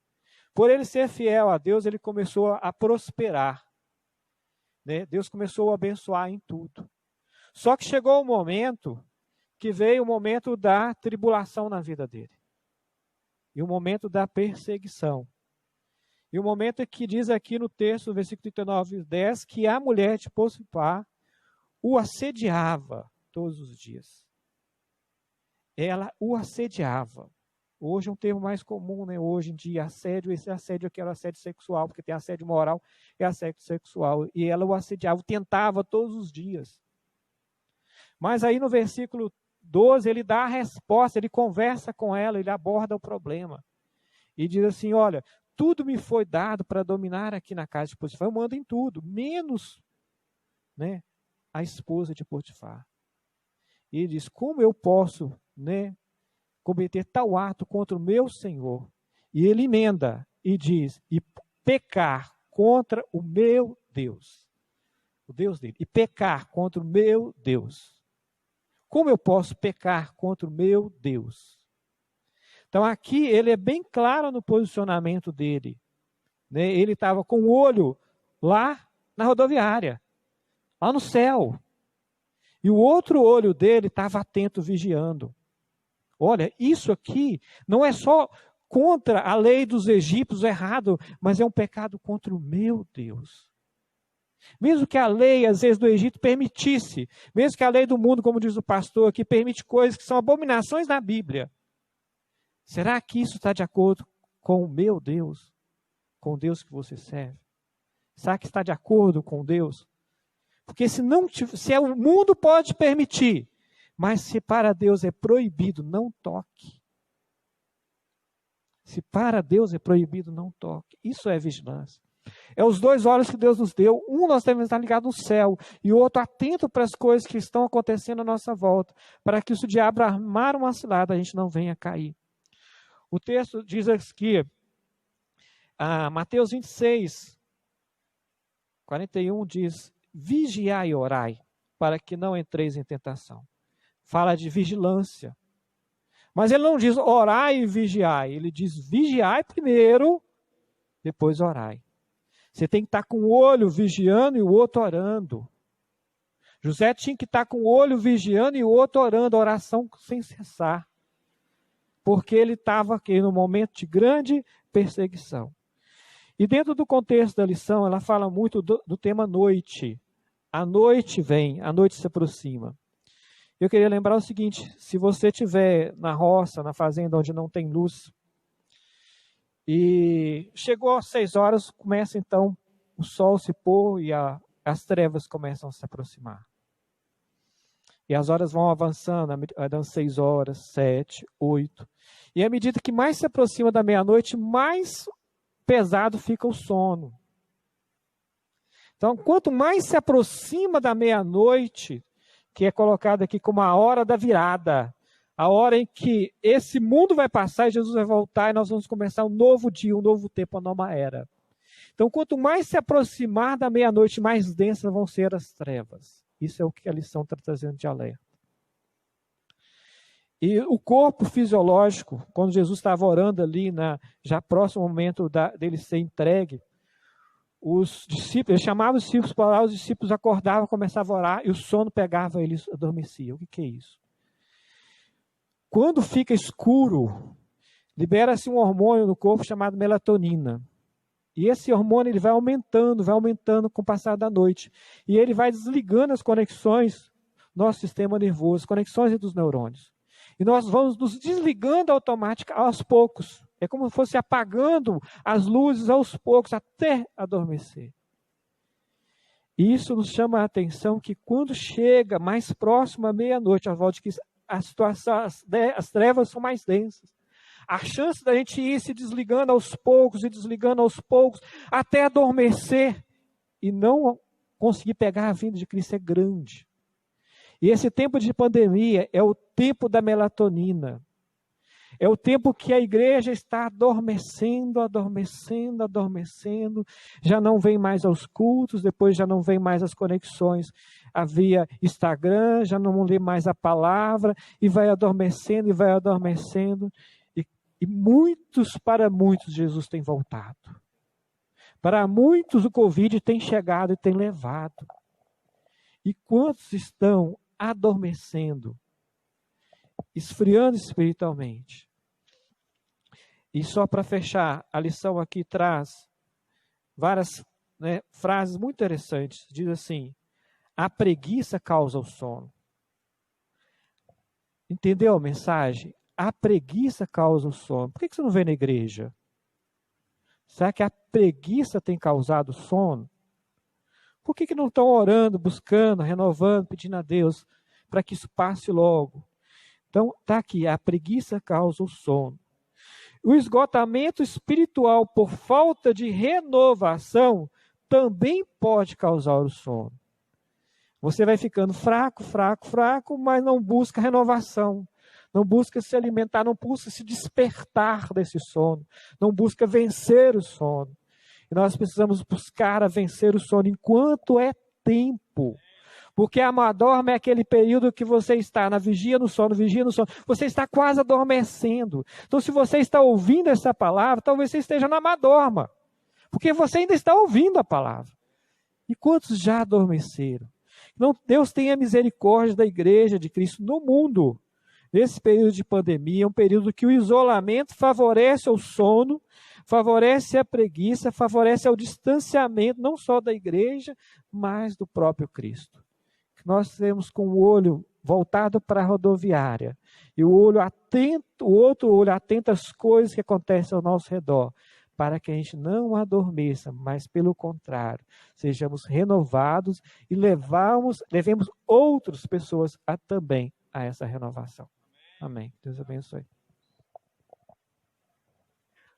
Por ele ser fiel a Deus, ele começou a prosperar. Né? Deus começou a abençoar em tudo. Só que chegou o momento que veio o momento da tribulação na vida dele. E o momento da perseguição. E o momento que diz aqui no texto, no versículo 39, 10, que a mulher de Potifar o assediava todos os dias. Ela o assediava. Hoje é um termo mais comum, né? Hoje em dia, assédio, esse assédio aqui era assédio sexual, porque tem assédio moral e assédio sexual. E ela o assediava, o tentava todos os dias. Mas aí no versículo 12, ele dá a resposta, ele conversa com ela, ele aborda o problema. E diz assim, olha, tudo me foi dado para dominar aqui na casa de Potifar. Eu mando em tudo, menos, né, a esposa de Potifar. E ele diz, como eu posso, né, cometer tal ato contra o meu Senhor? E ele emenda e diz, e pecar contra o meu Deus. O Deus dele. E pecar contra o meu Deus. Como eu posso pecar contra o meu Deus? Então aqui ele é bem claro no posicionamento dele. Né? Ele estava com o olho lá na rodoviária, lá no céu. E o outro olho dele estava atento, vigiando. Olha, isso aqui não é só contra a lei dos egípcios, errado, mas é um pecado contra o meu Deus. Mesmo que a lei, às vezes, do Egito permitisse, mesmo que a lei do mundo, como diz o pastor aqui, permite coisas que são abominações na Bíblia, será que isso está de acordo com o meu Deus? Com o Deus que você serve? Será que está de acordo com Deus? Porque se o mundo pode permitir, mas se para Deus é proibido, não toque. Se para Deus é proibido, não toque. Isso é vigilância. É os dois olhos que Deus nos deu. Um nós devemos estar ligado no céu e o outro atento para as coisas que estão acontecendo à nossa volta, para que se o diabo armar uma cilada, a gente não venha cair. O texto diz aqui, Mateus 26, 41 diz, vigiai e orai, para que não entreis em tentação. Fala de vigilância. Mas ele não diz orai e vigiai. Ele diz vigiai primeiro, depois orai. Você tem que estar com o olho vigiando e o outro orando. José tinha que estar com o olho vigiando e o outro orando, oração sem cessar. Porque ele estava aqui no momento de grande perseguição. E dentro do contexto da lição, ela fala muito do tema noite. A noite vem, a noite se aproxima. Eu queria lembrar o seguinte, se você estiver na roça, na fazenda onde não tem luz, e chegou às 6 horas, começa então o sol se pôr e as trevas começam a se aproximar. E as horas vão avançando, dando 6 horas, 7, 8. E à medida que mais se aproxima da meia-noite, mais pesado fica o sono. Então, quanto mais se aproxima da meia-noite, que é colocado aqui como a hora da virada, a hora em que esse mundo vai passar e Jesus vai voltar e nós vamos começar um novo dia, um novo tempo, uma nova era. Então, quanto mais se aproximar da meia-noite, mais densas vão ser as trevas. Isso é o que a lição está trazendo de alerta. E o corpo fisiológico, quando Jesus estava orando ali, já próximo ao momento dele ser entregue, os discípulos, ele chamava os discípulos para orar, os discípulos acordavam, começavam a orar, e o sono pegava eles, adormecia. O que é isso? Quando fica escuro, libera-se um hormônio no corpo chamado melatonina. E esse hormônio ele vai aumentando com o passar da noite. E ele vai desligando as conexões do nosso sistema nervoso, conexões entre os neurônios. E nós vamos nos desligando automaticamente aos poucos. É como se fosse apagando as luzes aos poucos, até adormecer. E isso nos chama a atenção que quando chega mais próximo à meia-noite, a volta de que a situação, as trevas são mais densas. A chance da gente ir se desligando aos poucos, até adormecer e não conseguir pegar a vinda de Cristo é grande. E esse tempo de pandemia é o tempo da melatonina. É o tempo que a igreja está adormecendo. Já não vem mais aos cultos, depois já não vem mais às conexões via Instagram, já não lê mais a palavra, e vai adormecendo. E para muitos, Jesus tem voltado. Para muitos, o Covid tem chegado e tem levado. E quantos estão adormecendo, esfriando espiritualmente? E só para fechar, a lição aqui traz várias frases muito interessantes. Diz assim: a preguiça causa o sono. Entendeu a mensagem? A preguiça causa o sono. Por que você não vem na igreja? Será que a preguiça tem causado sono? Por que não estão orando, buscando, renovando, pedindo a Deus para que isso passe logo? Então, está aqui, a preguiça causa o sono. O esgotamento espiritual por falta de renovação também pode causar o sono. Você vai ficando fraco, mas não busca renovação. Não busca se alimentar, não busca se despertar desse sono. Não busca vencer o sono. E nós precisamos buscar a vencer o sono enquanto é tempo. Porque a madorma é aquele período que você está na vigia no sono. Você está quase adormecendo. Então, se você está ouvindo essa palavra, talvez você esteja na madorma. Porque você ainda está ouvindo a palavra. E quantos já adormeceram? Então, Deus tenha misericórdia da igreja de Cristo no mundo. Nesse período de pandemia, é um período que o isolamento favorece o sono, favorece a preguiça, favorece o distanciamento, não só da igreja, mas do próprio Cristo. Nós temos com o olho voltado para a rodoviária e o outro olho atento às coisas que acontecem ao nosso redor, para que a gente não adormeça, mas pelo contrário, sejamos renovados e levemos outras pessoas também a essa renovação. Amém. Deus abençoe.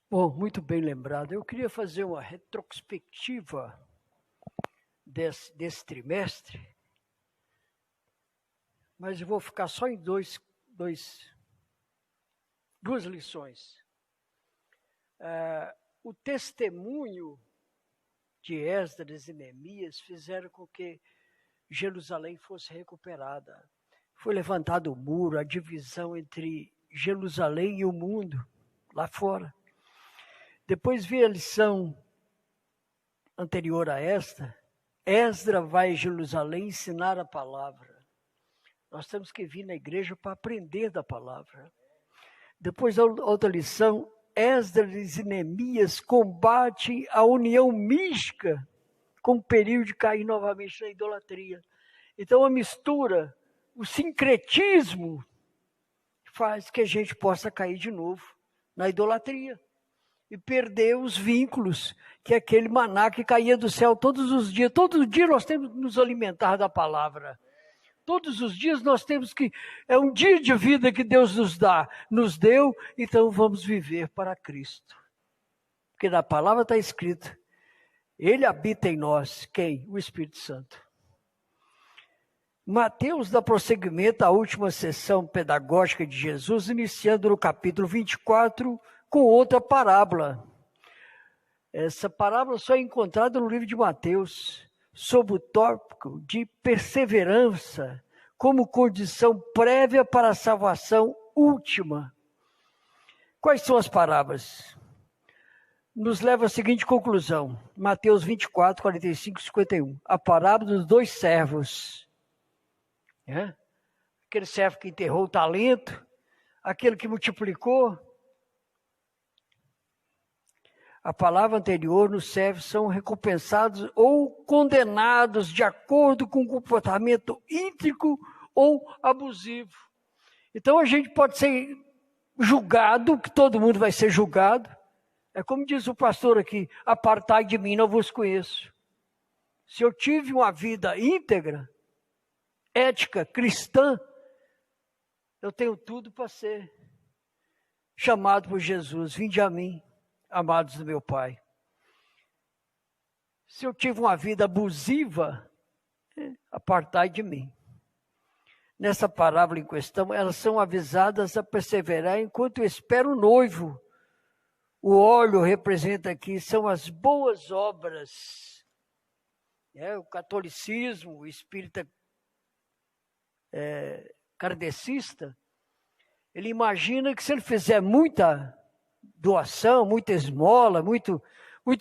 Bom, muito bem lembrado. Eu queria fazer uma retrospectiva desse trimestre, mas eu vou ficar só em duas lições. O testemunho de Esdras e Neemias fizeram com que Jerusalém fosse recuperada. Foi levantado o muro, a divisão entre Jerusalém e o mundo, lá fora. Depois veio a lição anterior a esta. Esdras vai a Jerusalém ensinar a palavra. Nós temos que vir na igreja para aprender da palavra. Depois, a outra lição, Esdras e Neemias combatem a união mística com o perigo de cair novamente na idolatria. Então, a mistura, o sincretismo, faz que a gente possa cair de novo na idolatria e perder os vínculos, que é aquele maná que caía do céu todos os dias. Todo dia nós temos que nos alimentar da palavra. Todos os dias nós temos que... É um dia de vida que Deus nos deu, então vamos viver para Cristo. Porque na palavra está escrito, Ele habita em nós. Quem? O Espírito Santo. Mateus dá prosseguimento à última sessão pedagógica de Jesus, iniciando no capítulo 24, com outra parábola. Essa parábola só é encontrada no livro de Mateus, sob o tópico de perseverança como condição prévia para a salvação última. Quais são as parábolas? Nos leva à seguinte conclusão. Mateus 24, 45 e 51. A parábola dos dois servos. Aquele servo que enterrou o talento, aquele que multiplicou. A palavra anterior, nos servos são recompensados ou condenados de acordo com o comportamento íntrico ou abusivo. Então a gente pode ser julgado, que todo mundo vai ser julgado. É como diz o pastor aqui, apartai de mim, não vos conheço. Se eu tive uma vida íntegra, ética, cristã, eu tenho tudo para ser chamado por Jesus. Vinde a mim, amados do meu Pai. Se eu tive uma vida abusiva, apartai de mim. Nessa parábola em questão, elas são avisadas a perseverar enquanto espera o noivo. O óleo representa aqui, são as boas obras. O catolicismo, o espírita kardecista, ele imagina que se ele fizer muita doação, muita esmola, muito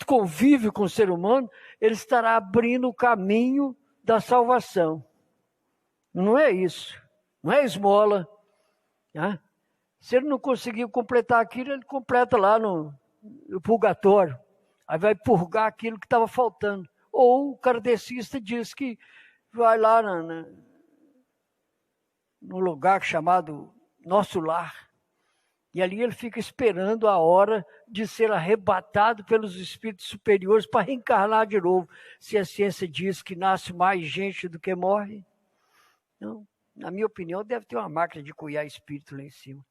convívio com o ser humano, ele estará abrindo o caminho da salvação. Não é isso. Não é esmola. Né? Se ele não conseguir completar aquilo, ele completa lá no purgatório. Aí vai purgar aquilo que estava faltando. Ou o kardecista diz que vai lá num lugar chamado Nosso Lar. E ali ele fica esperando a hora de ser arrebatado pelos espíritos superiores para reencarnar de novo. Se a ciência diz que nasce mais gente do que morre. Não, na minha opinião, deve ter uma máquina de cuidar espírito lá em cima.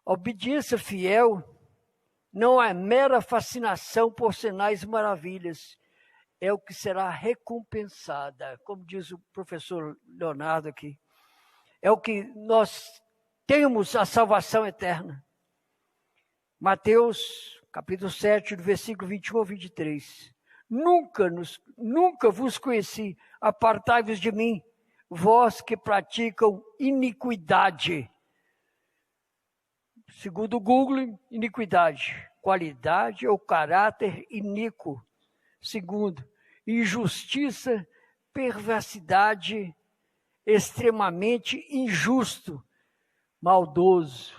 A obediência fiel não é mera fascinação por sinais e maravilhas. É o que será recompensada, como diz o professor Leonardo aqui. É o que nós temos, a salvação eterna. Mateus, capítulo 7, do versículo 21 ao 23. Nunca vos conheci, apartai-vos de mim, vós que praticam iniquidade. Segundo o Google, iniquidade, qualidade ou caráter iníquo. Segundo, injustiça, perversidade, extremamente injusto, maldoso.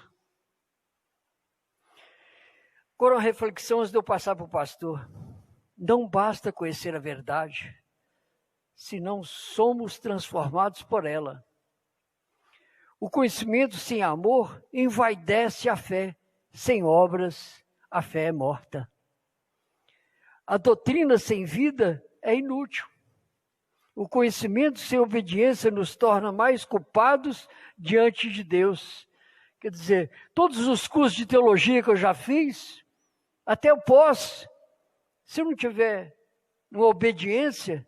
Agora uma reflexão antes de eu passar para o pastor. Não basta conhecer a verdade, senão somos transformados por ela. O conhecimento sem amor envaidece a fé. Sem obras, a fé é morta. A doutrina sem vida é inútil. O conhecimento sem obediência nos torna mais culpados diante de Deus. Quer dizer, todos os cursos de teologia que eu já fiz, até eu posso, se eu não tiver uma obediência,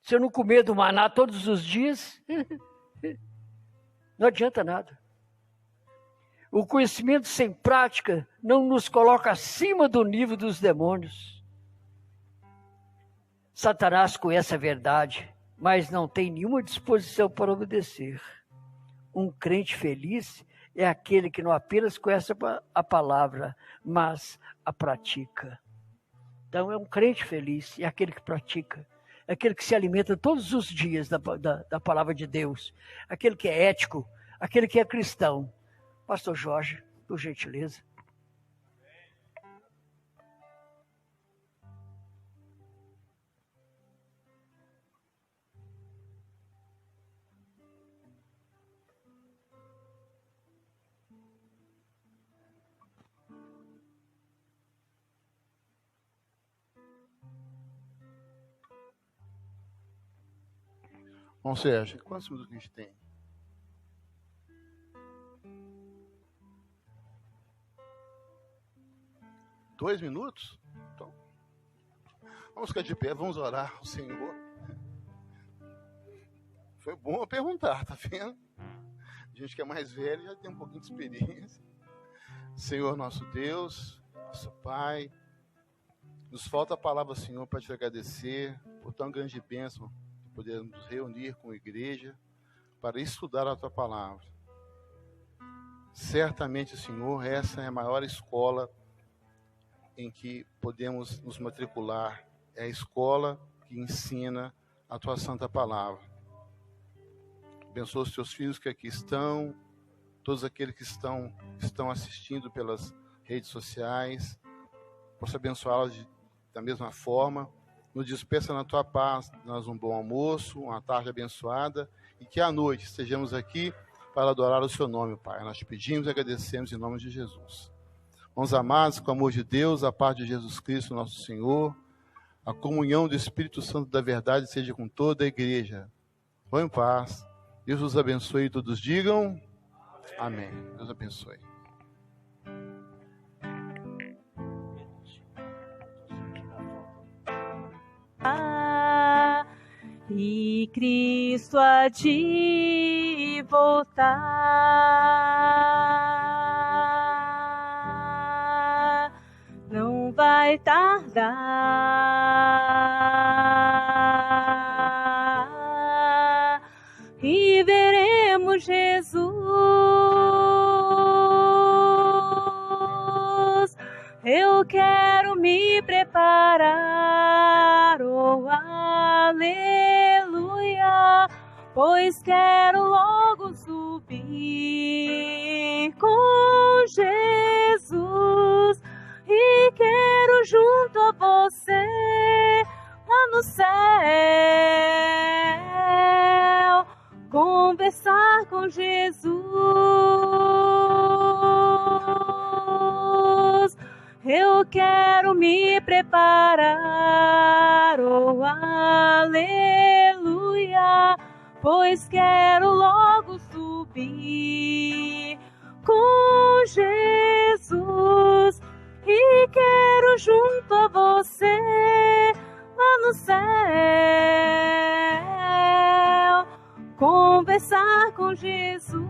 se eu não comer do maná todos os dias, não adianta nada. O conhecimento sem prática não nos coloca acima do nível dos demônios. Satanás conhece a verdade, mas não tem nenhuma disposição para obedecer. Um crente feliz é aquele que não apenas conhece a palavra, mas a pratica. Então é um crente feliz, é aquele que pratica. É aquele que se alimenta todos os dias da palavra de Deus. Aquele que é ético, aquele que é cristão. Pastor Jorge, por gentileza. Bom, Sérgio, quantos minutos que a gente tem? Dois minutos? Então, vamos ficar de pé, vamos orar ao Senhor. Foi bom eu perguntar, tá vendo? A gente que é mais velho já tem um pouquinho de experiência. Senhor nosso Deus, nosso Pai, nos falta a palavra, Senhor, para te agradecer por tão grande bênção de poder nos reunir com a igreja para estudar a tua palavra. Certamente, Senhor, essa é a maior escola em que podemos nos matricular. É a escola que ensina a tua santa palavra. Abençoa os teus filhos que aqui estão, todos aqueles que estão assistindo pelas redes sociais. Possa abençoá-los da mesma forma. Nos despeça na tua paz, nós um bom almoço, uma tarde abençoada, e que à noite estejamos aqui para adorar o seu nome, Pai. Nós te pedimos e agradecemos em nome de Jesus. Irmãos amados, com o amor de Deus, a paz de Jesus Cristo, nosso Senhor, a comunhão do Espírito Santo da verdade seja com toda a igreja. Vão em paz. Deus os abençoe e todos digam amém. Deus abençoe. E Cristo há de voltar, não vai tardar, e veremos Jesus. Eu quero me preparar, oh aleluia, pois quero logo subir com Jesus e quero junto a você lá no céu conversar com Jesus. Eu quero me preparar, oh aleluia, pois quero logo subir com Jesus e quero junto a você lá no céu conversar com Jesus.